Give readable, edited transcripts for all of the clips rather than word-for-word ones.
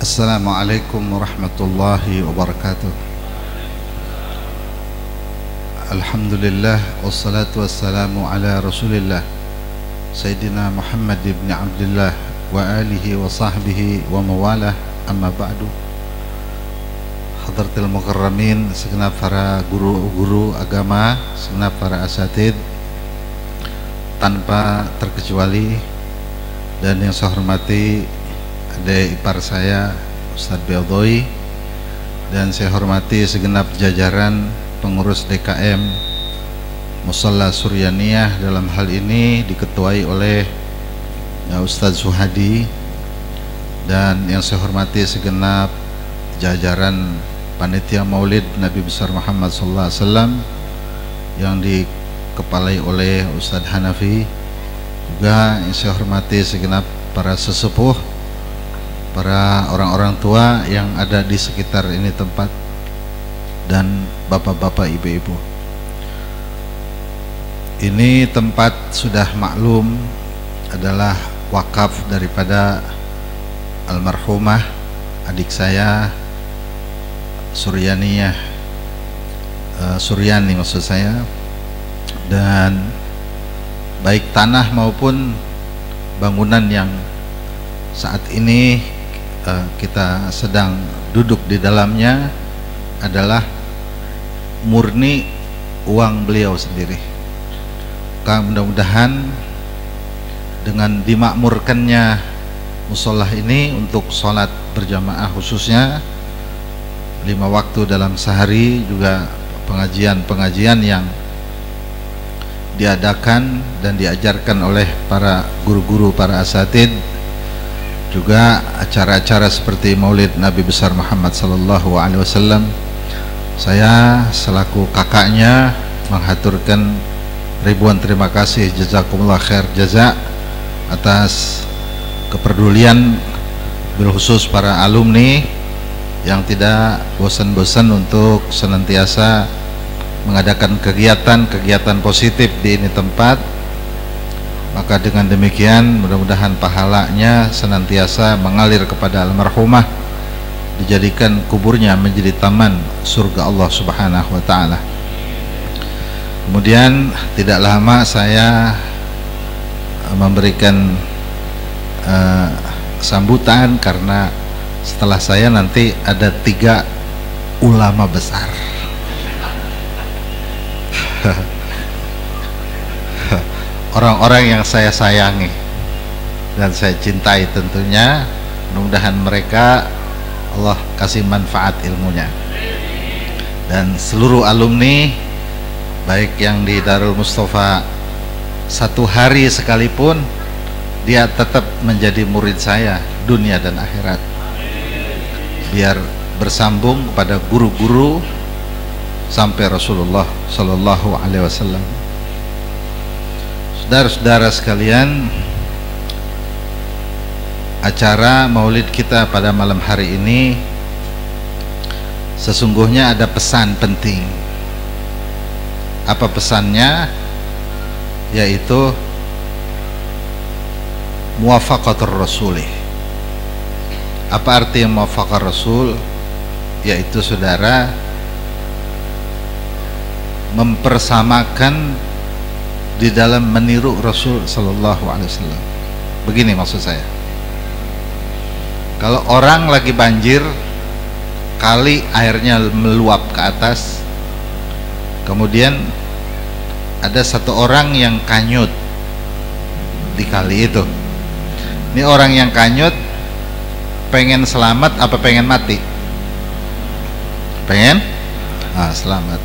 Assalamualaikum warahmatullahi wabarakatuh. Alhamdulillah wassalatu wassalamu ala Rasulillah Sayyidina Muhammad ibn Abdullah wa alihi wa sahbihi wa mawalah, amma ba'du. Hadratil mukarramin, segenap para guru-guru agama, segenap para asatid tanpa terkecuali, dan yang saya hormati adik ipar saya Ustadz Beldoi, dan saya hormati segenap jajaran pengurus DKM Musalla Suryaniyah, dalam hal ini diketuai oleh Ustadz Suhadi, dan yang saya hormati segenap jajaran panitia Maulid Nabi besar Muhammad SAW yang dikepalai oleh Ustadz Hanafi, juga yang saya hormati segenap para sesepuh, para orang-orang tua yang ada di sekitar ini tempat, dan bapak-bapak, ibu-ibu. Ini tempat sudah maklum adalah wakaf daripada almarhumah adik saya Suryaniyah, Suryani maksud saya, dan baik tanah maupun bangunan yang saat ini kita sedang duduk di dalamnya adalah murni uang beliau sendiri. Mudah-mudahan dengan dimakmurkannya musola ini untuk sholat berjamaah khususnya 5 waktu dalam sehari, juga pengajian-pengajian yang diadakan dan diajarkan oleh para guru-guru, para asatid, juga acara-acara seperti Maulid Nabi besar Muhammad sallallahu alaihi wasallam. Saya selaku kakaknya menghaturkan ribuan terima kasih, jazakumullah khair jaza, atas kepedulian bil khusus para alumni yang tidak bosan-bosan untuk senantiasa mengadakan kegiatan-kegiatan positif di ini tempat. Maka dengan demikian mudah-mudahan pahalanya senantiasa mengalir kepada almarhumah, dijadikan kuburnya menjadi taman surga Allah Subhanahu wa taala. Kemudian tidak lama saya memberikan sambutan, karena setelah saya nanti ada 3 ulama besar. Orang-orang yang saya sayangi dan saya cintai tentunya. Mudah-mudahan mereka Allah kasih manfaat ilmunya, dan seluruh alumni baik yang di Darul Mustafa 1 hari sekalipun, dia tetap menjadi murid saya dunia dan akhirat, biar bersambung kepada guru-guru sampai Rasulullah Sallallahu Alaihi Wasallam. Saudara-saudara sekalian, acara maulid kita pada malam hari ini sesungguhnya ada pesan penting. Apa pesannya? Yaitu muwafaqatur rasulih. Apa arti muwafaqatur rasul? Yaitu saudara mempersamakan di dalam meniru Rasul Sallallahu Alaihi Wasallam. Begini maksud saya, kalau orang lagi banjir, kali airnya meluap ke atas, kemudian ada satu orang yang kanyut di kali itu. Ini orang yang kanyut pengen selamat apa pengen mati? Pengen selamat.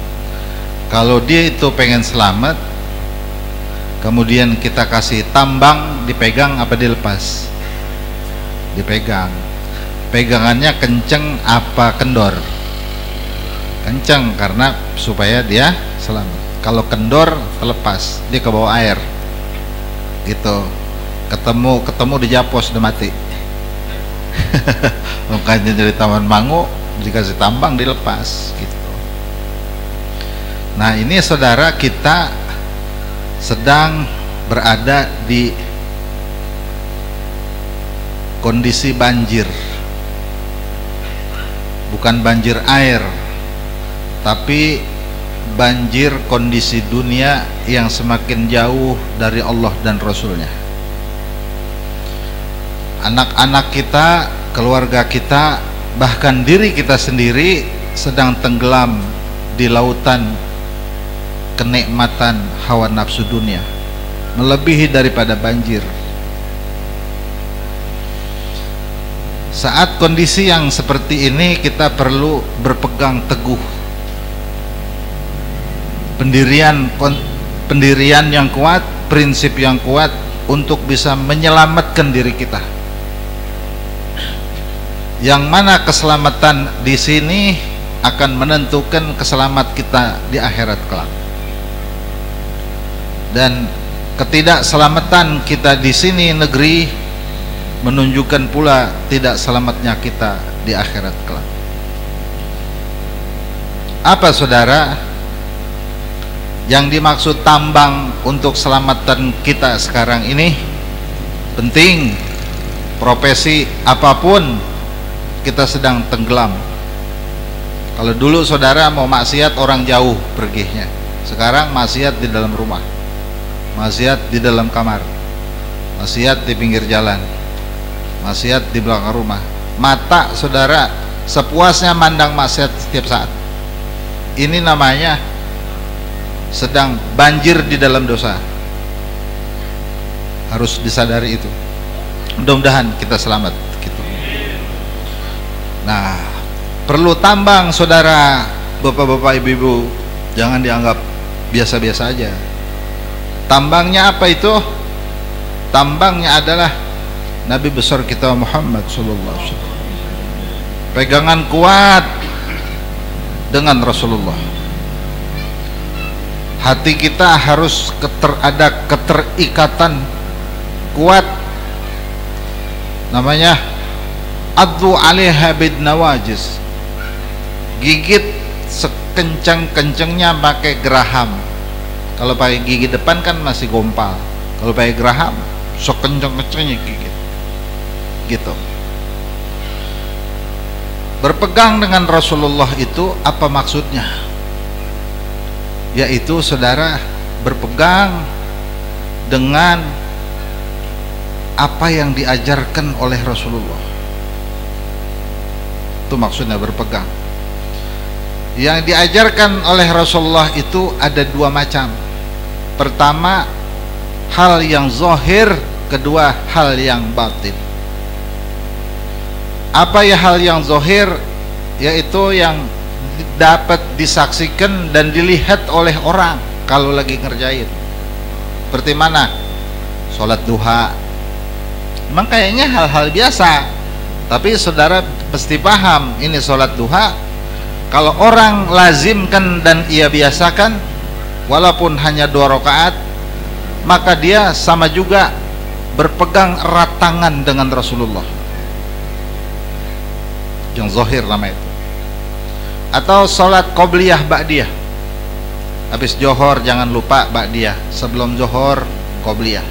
Kalau dia itu pengen selamat, kemudian kita kasih tambang, dipegang apa dilepas? Dipegang. Pegangannya kenceng apa kendor? Kenceng, karena supaya dia selamat. Kalau kendor terlepas, dia ke bawah air gitu, ketemu di Japos udah mati. Makanya dari Taman Mangu dikasih tambang, dilepas gitu. Nah ini saudara, kita sedang berada di kondisi banjir. bukan banjir air, tapi banjir kondisi dunia yang semakin jauh dari Allah dan Rasulnya. Anak-anak kita, keluarga kita, bahkan diri kita sendiri sedang tenggelam di lautan kenikmatan hawa nafsu dunia, melebihi daripada banjir. Saat kondisi yang seperti ini, kita perlu berpegang teguh pendirian yang kuat, prinsip yang kuat untuk bisa menyelamatkan diri kita. Yang mana keselamatan di sini akan menentukan keselamat kita di akhirat kelak. Dan ketidakselamatan kita di sini negeri menunjukkan pula tidak selamatnya kita di akhirat kelak. Apa saudara yang dimaksud tambang untuk selamatan kita sekarang ini? Penting. Profesi apapun kita sedang tenggelam. Kalau dulu saudara mau maksiat orang jauh perginya, sekarang maksiat di dalam rumah, maksiat di dalam kamar, maksiat di pinggir jalan, maksiat di belakang rumah. Mata saudara sepuasnya mandang maksiat setiap saat. Ini namanya sedang banjir di dalam dosa. Harus disadari itu. Mudah-mudahan kita selamat gitu. Nah, perlu tambang saudara, bapak-bapak, ibu-ibu, jangan dianggap biasa-biasa aja. Tambangnya apa itu? Tambangnya adalah Nabi besar kita Muhammad sallallahu alaihi wasallam. Pegangan kuat dengan Rasulullah. Hati kita harus ada keterikatan kuat, namanya addu 'alaiha bid nawajis, gigit sekencang-kencangnya pakai geraham. Kalau pakai gigi depan kan masih gompal, kalau pakai geraham sekencang-kencangnya gigit gitu. Berpegang dengan Rasulullah itu apa maksudnya? Yaitu saudara berpegang dengan apa yang diajarkan oleh Rasulullah. Itu maksudnya berpegang. Yang diajarkan oleh Rasulullah itu ada dua macam. Pertama, hal yang zahir. Kedua, hal yang batin. Apa ya hal yang zahir? Yaitu yang dapat disaksikan dan dilihat oleh orang kalau lagi ngerjain. Seperti mana? Sholat duha. Memang kayaknya hal-hal biasa, tapi saudara pasti paham ini sholat duha. Kalau orang lazimkan dan ia biasakan, walaupun hanya 2 rakaat, maka dia sama juga berpegang erat tangan dengan Rasulullah. Yang zahir nama itu. Atau sholat qobliyah ba'diyah. Habis johor jangan lupa ba'diyah. Sebelum johor qobliyah.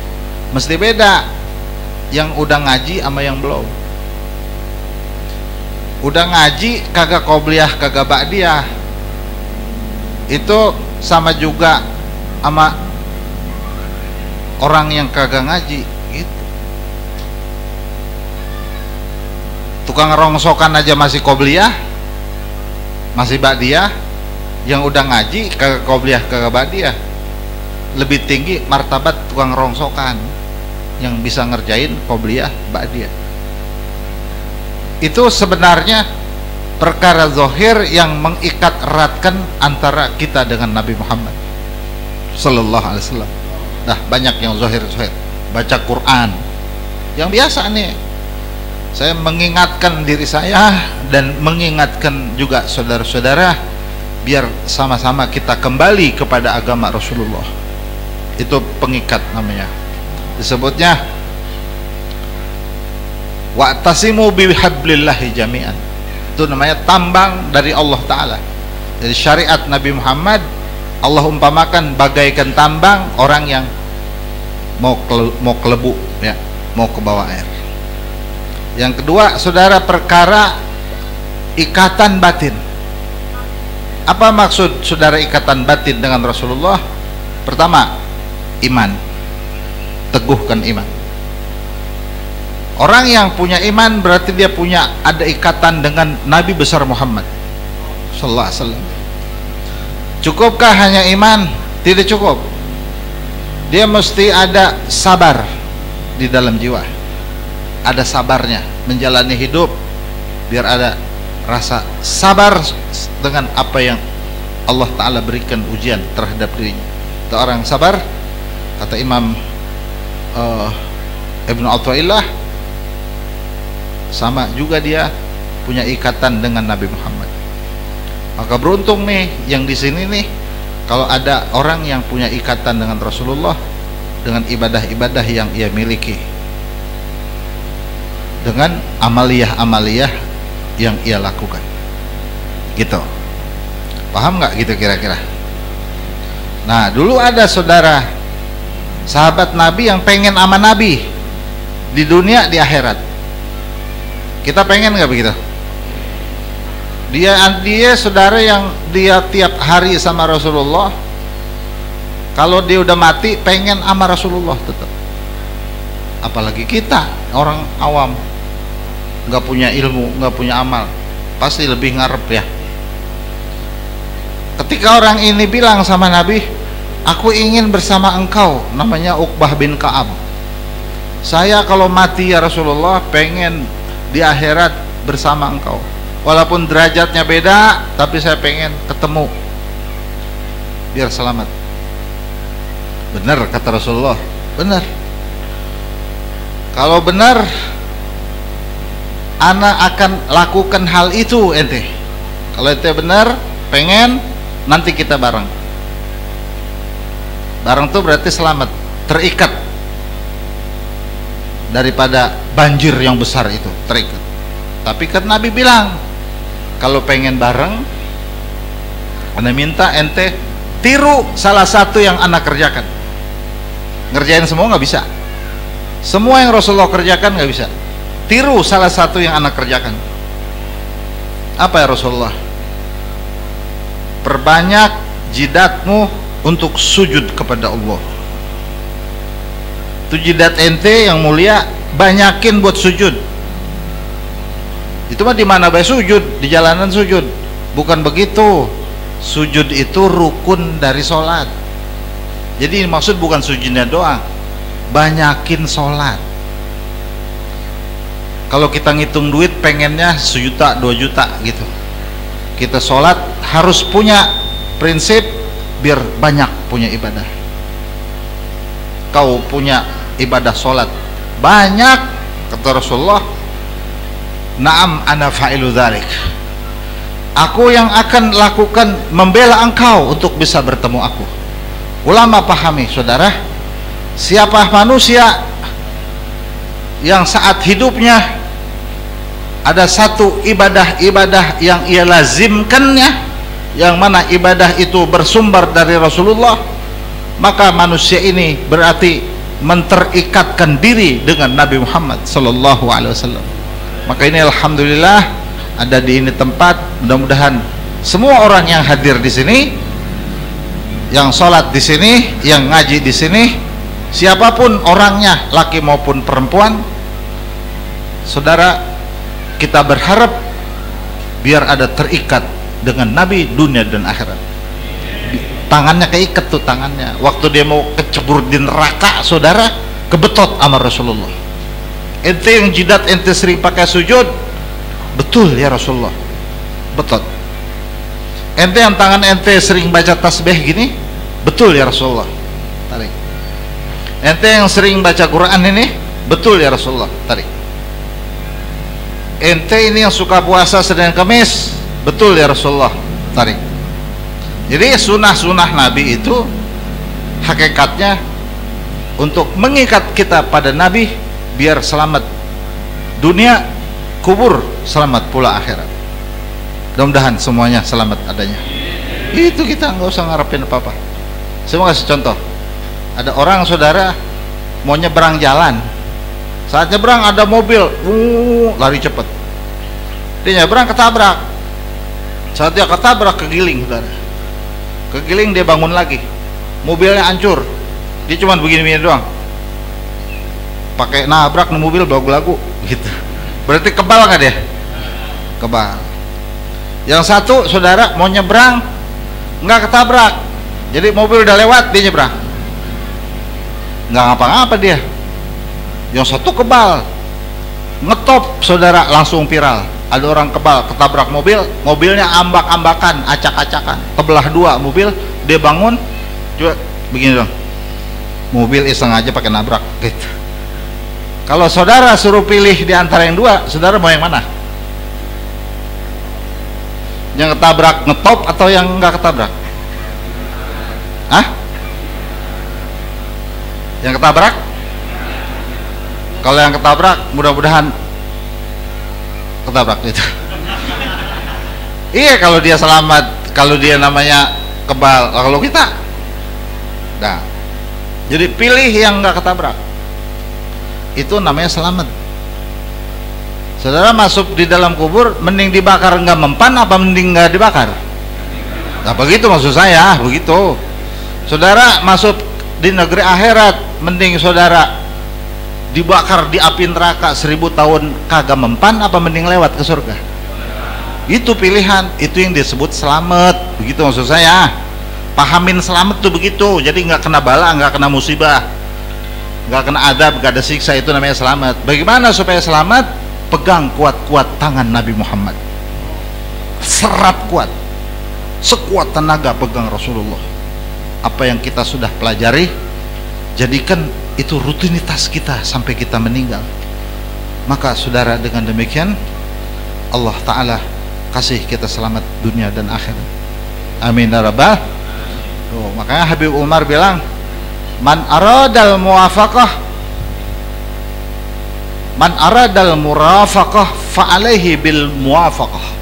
Mesti beda yang udah ngaji sama yang belum. Udah ngaji kagak qobliyah kagak ba'diyah, itu sama juga sama orang yang kagak ngaji gitu. Tukang rongsokan aja masih qobliyah, masih ba'diyah. Yang udah ngaji kagak qobliyah kagak ba'diyah, lebih tinggi martabat tukang rongsokan yang bisa ngerjain qobliyah ba'diyah. Itu sebenarnya perkara zahir yang mengikat eratkan antara kita dengan Nabi Muhammad sallallahu alaihi wasallam. Nah, banyak yang zahir, baca Quran yang biasa nih. Saya mengingatkan diri saya dan mengingatkan juga saudara-saudara biar sama-sama kita kembali kepada agama Rasulullah. Itu pengikat namanya. Disebutnya wa'tasimu bihablillahi jami'an. Itu namanya tambang dari Allah Ta'ala. Jadi syariat Nabi Muhammad Allah umpamakan bagaikan tambang orang yang mau kelebu ya, mau ke bawah air. Yang kedua saudara, perkara ikatan batin. Apa maksud saudara ikatan batin dengan Rasulullah? Pertama, iman. Teguhkan iman. Orang yang punya iman berarti dia punya ada ikatan dengan Nabi besar Muhammad sallallahu alaihi wasallam. Cukupkah hanya iman? Tidak cukup. Dia mesti ada sabar di dalam jiwa. Ada sabarnya menjalani hidup, biar ada rasa sabar dengan apa yang Allah Ta'ala berikan ujian terhadap dirinya. Itu orang sabar, kata Imam Ibnu Athaillah, sama juga dia punya ikatan dengan Nabi Muhammad. Maka beruntung nih yang di sini nih, kalau ada orang yang punya ikatan dengan Rasulullah, dengan ibadah-ibadah yang ia miliki, dengan amaliyah-amaliyah yang ia lakukan, gitu. Paham nggak gitu kira-kira? Nah, dulu ada saudara sahabat Nabi yang pengen sama Nabi di dunia, di akhirat. Kita pengen nggak begitu? Dia saudara yang dia tiap hari sama Rasulullah. Kalau dia udah mati pengen sama Rasulullah tetap. Apalagi kita orang awam, nggak punya ilmu, nggak punya amal, pasti lebih ngarep ya. Ketika orang ini bilang sama Nabi, aku ingin bersama engkau, namanya Uqbah bin Ka'ab, saya kalau mati ya Rasulullah pengen di akhirat bersama engkau, walaupun derajatnya beda, tapi saya pengen ketemu biar selamat. Benar kata Rasulullah, benar. Kalau benar, ana akan lakukan hal itu ente. Kalau ente benar pengen, nanti kita bareng. Bareng tuh berarti selamat, terikat daripada banjir yang besar itu, terikat. Tapi kan Nabi bilang, kalau pengen bareng, ana minta ente tiru salah satu yang ana kerjakan. Ngerjain semua nggak bisa. Semua yang Rasulullah kerjakan nggak bisa. Tiru salah satu yang anak kerjakan. Apa ya Rasulullah? Perbanyak jidatmu untuk sujud kepada Allah. Itu jidat ente yang mulia, banyakin buat sujud. Itu mah di mana bae sujud, di jalanan sujud. Bukan begitu. Sujud itu rukun dari sholat. Jadi maksud bukan sujudnya doang, banyakin sholat. Kalau kita ngitung duit pengennya 1 juta 2 juta gitu, kita sholat harus punya prinsip biar banyak punya ibadah. Kau punya ibadah sholat banyak, kata Rasulullah, na'am ana fa'ilu dzalik, aku yang akan lakukan membela engkau untuk bisa bertemu aku. Ulama pahami saudara, siapa manusia yang saat hidupnya ada satu ibadah-ibadah yang ia lazimkannya, yang mana ibadah itu bersumber dari Rasulullah, maka manusia ini berarti menterikatkan diri dengan Nabi Muhammad sallallahu alaihi wasallam. Maka ini alhamdulillah ada di ini tempat, mudah-mudahan semua orang yang hadir di sini, yang sholat di sini, yang ngaji di sini, siapapun orangnya, laki maupun perempuan, saudara, kita berharap biar ada terikat dengan Nabi dunia dan akhirat. Tangannya keikat tuh tangannya. Waktu dia mau kecebur di neraka, saudara, kebetot sama Rasulullah. Ente yang jidat ente sering pakai sujud, betul ya Rasulullah, betot. Ente yang tangan ente sering baca tasbih gini, betul ya Rasulullah, tarik. Ente yang sering baca Quran ini, betul ya Rasulullah, tarik. Ente ini yang suka puasa Senin Kamis, betul ya Rasulullah, tarik. Jadi sunnah-sunnah Nabi itu hakikatnya untuk mengikat kita pada Nabi biar selamat dunia, kubur, selamat pula akhirat. Mudah-mudahan semuanya selamat adanya. Itu kita nggak usah ngarepin apa-apa. Saya mau kasih contoh. Ada orang saudara mau nyebrang jalan, saat nyebrang ada mobil, lari cepet. Dia nyebrang ketabrak. Saat dia ketabrak kegiling, saudara. Kegiling, dia bangun lagi. Mobilnya hancur. Dia cuma begini-begini doang. Pakai nabrak nih mobil belagu-lagu gitu. Berarti kebal nggak dia? Kebal. Yang satu saudara mau nyebrang nggak ketabrak. Jadi mobil udah lewat, dia nyebrang. Nggak ngapa-ngapa dia. Yang satu kebal. Ngetop saudara, langsung viral. Ada orang kebal ketabrak mobil, mobilnya ambak-ambakan, acak-acakan, kebelah dua mobil. Dia bangun, coba begini dong, mobil iseng aja pakai nabrak gitu. Kalau saudara suruh pilih di antara yang dua, saudara mau yang mana? Yang ketabrak ngetop atau yang nggak ketabrak? Hah? Yang ketabrak? Kalau yang ketabrak, mudah-mudahan ketabrak itu. Iya, kalau dia selamat, kalau dia namanya kebal. Kalau kita, nah, jadi pilih yang nggak ketabrak. Itu namanya selamat. Saudara masuk di dalam kubur, mending dibakar nggak mempan apa mending nggak dibakar? Nah, begitu maksud saya, begitu. Saudara masuk di negeri akhirat, mending saudara dibakar di api neraka 1000 tahun kagak mempan apa mending lewat ke surga? Itu pilihan, itu yang disebut selamat. Begitu maksud saya. Pahamin selamat tuh begitu. Jadi nggak kena bala, nggak kena musibah, nggak kena adab, nggak ada siksa. Itu namanya selamat. Bagaimana supaya selamat? Pegang kuat-kuat tangan Nabi Muhammad, serat kuat, sekuat tenaga pegang Rasulullah. Apa yang kita sudah pelajari, jadikan itu rutinitas kita sampai kita meninggal. Maka saudara, dengan demikian Allah Ta'ala kasih kita selamat dunia dan akhirat. Amin ya rabbal. Makanya Habib Umar bilang, man aradal muwafaqah, man aradal murafaqah fa'alaihi bil muwafaqah.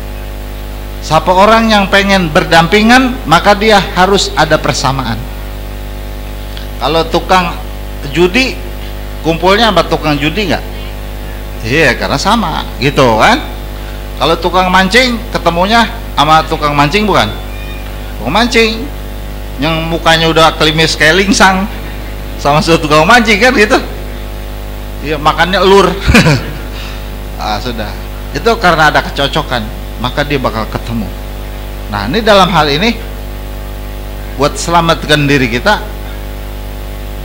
Siapa orang yang pengen berdampingan, maka dia harus ada persamaan. Kalau tukang judi kumpulnya sama tukang judi nggak? Iya, karena sama gitu kan. Kalau tukang mancing ketemunya sama tukang mancing, bukan? Tukang mancing yang mukanya udah klimis kayak lingsang sama tukang mancing kan gitu. Iya, makannya elur. Sudah. Itu karena ada kecocokan, maka dia bakal ketemu. Nah, ini dalam hal ini buat selamatkan diri kita,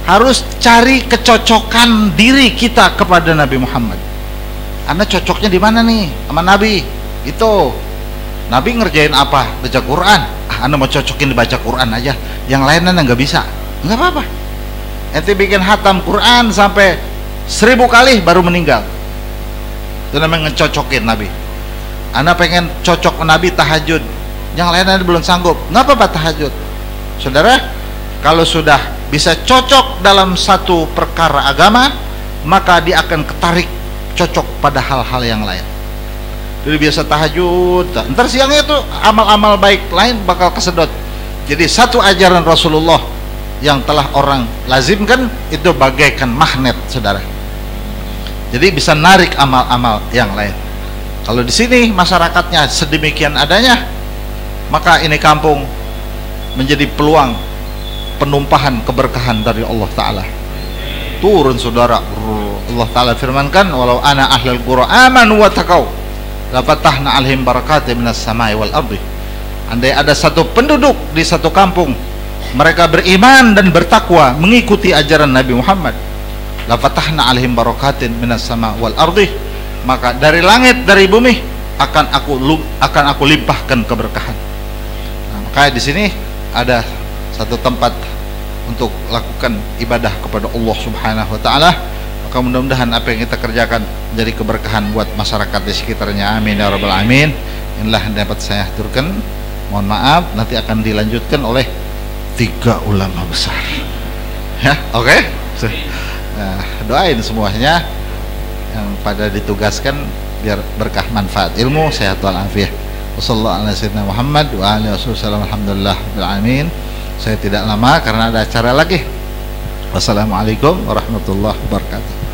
harus cari kecocokan diri kita kepada Nabi Muhammad. Anda cocoknya di mana nih sama Nabi? Itu Nabi ngerjain apa? Baca Quran. Anda mau cocokin dibaca Quran aja, yang lain Anda nggak bisa. Nggak apa-apa. Ente bikin hatam Quran sampai 1000 kali baru meninggal. Itu namanya ngecocokin Nabi. Anda pengen cocok Nabi tahajud, yang lain Anda belum sanggup. Nggak apa-apa tahajud. Saudara, kalau sudah bisa cocok dalam satu perkara agama, maka dia akan ketarik cocok pada hal-hal yang lain. Jadi biasa tahajud, ntar siangnya itu amal-amal baik lain bakal kesedot. Jadi satu ajaran Rasulullah yang telah orang lazimkan itu bagaikan magnet, saudara. Jadi bisa narik amal-amal yang lain. Kalau di sini masyarakatnya sedemikian adanya, maka ini kampung menjadi peluang penumpahan keberkahan dari Allah Ta'ala. Turun saudara. Allah Ta'ala firmankan, walau ana ahlul qura amanu wa taqaw la fatahna alaihim barakatin minas samai wal ardi. Andai ada satu penduduk di satu kampung, mereka beriman dan bertakwa mengikuti ajaran Nabi Muhammad, la fatahna alaihim barakatin minas sama wal ardi, maka dari langit dari bumi akan aku limpahkan keberkahan. Nah, makanya di sini ada satu tempat untuk lakukan ibadah kepada Allah Subhanahu wa taala. Maka mudah-mudahan apa yang kita kerjakan menjadi keberkahan buat masyarakat di sekitarnya. Amin ya rabbal alamin. Inilah yang dapat saya aturkan. Mohon maaf, nanti akan dilanjutkan oleh 3 ulama besar. Ya, oke. Nah, doain semuanya yang pada ditugaskan biar berkah manfaat ilmu, sehat walafiat. Wassalamualaikum warahmatullahi wabarakatuh. Alhamdulillah rabbil alamin. Saya tidak lama karena ada acara lagi. Wassalamualaikum warahmatullahi wabarakatuh.